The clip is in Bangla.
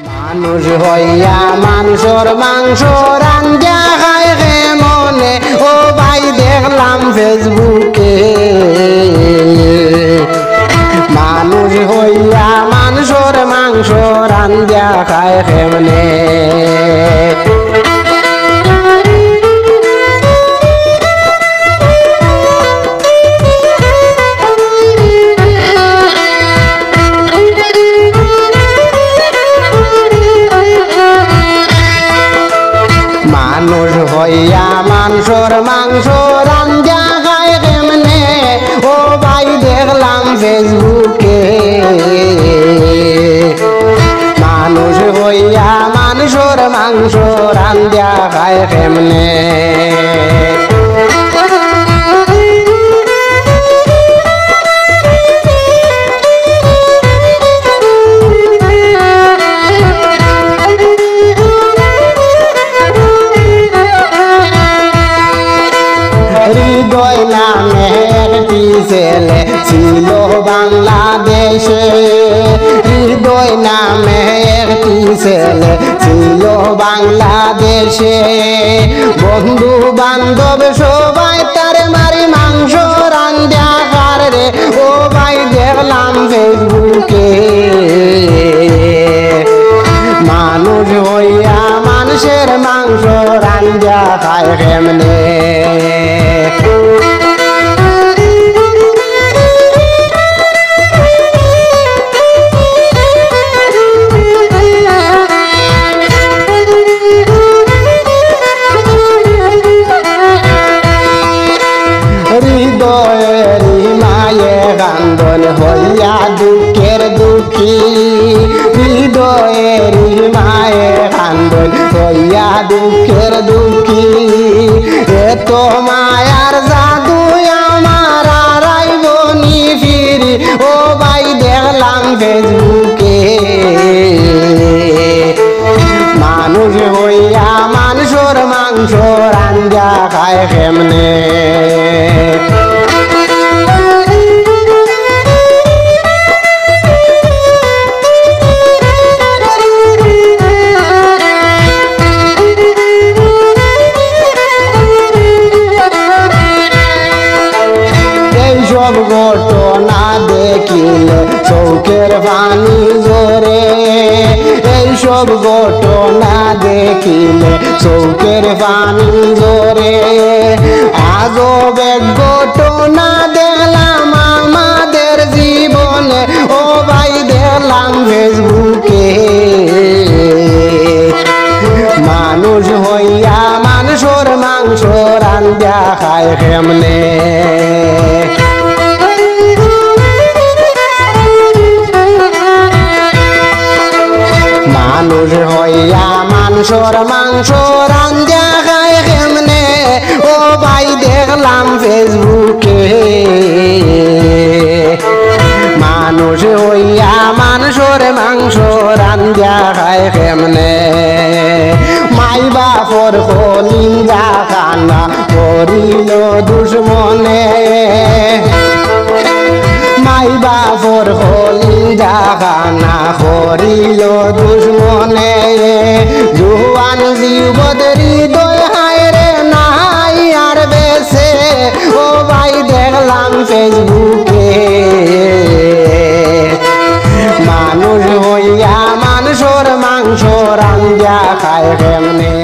মানুষ হইয়া মানুষের মাংস রান্না খায় হে মনে ও ভাই দেখলাম ফেসবুকে। মানুষ হইয়া মানুষের মাংস রান্না খায় কেমনে। মানুষ হইয়া মানুষের মাংস রান্না খায় কেমনে ও ভাই দেখলাম ফেসবুকে। মানুষ হইয়া মানুষের মাংস রান্না খায় কেমনে। হৃদয় নামে একটি ছেলে ছিল বাংলাদেশে। হৃদয় নামে একটি ছেলে ছিল বাংলাদেশে। বন্ধু বান্ধব সবাই তার মারি মাংস রান্না খার রে ও ভাই দেখলাম ফেসবুকে। মানুষ হইয়া মানুষের মাংস রান্না খায় কেমনে। হৃদয়ের মায়ে কান্দন হইয়া দুঃখের দুঃখী। হৃদয়ের মায়ে কান্দন হইয়া দুঃখের দুঃখী। এত মায়ার জাদু আমার আইব নি ফিরি ও ভাই দেখলাম ফেসবুকে। মানুষ হইয়া মানুষের মাংস রান্না খায় কেমনে। এইসব ঘটনা দেখিলে চোখের পানি ঝরে। এইসব ঘটনা দেখিলে চোখের পানি ঝরে। আজব এক ঘটনা দেখলাম আমাদের জীবনে ও ভাই দেখলাম ফেসবুকে। মানুষ হইয়া মানুষের মাংস রান্না খায় কেমনে। মানুষ হইয়া মানুষের মাংস রান্না খায় কেমনে ও ভাই দেখলাম ফেসবুকে। মানুষ হইয়া মানুষের মাংস রান্না খায় কেমনে। মাই বাপর কলিজা কান্না করিল দুশ্মনে। মাই বাপর কলিজা কান্না করিল দুশ্মনে। জুয়ান জীবত হৃদয় হায় রে নাই আর বেছে ও ভাই দেখলাম ফেসবুকে। মানুষ হইয়া মানুষের মাংস রান্না খায় কেমনে।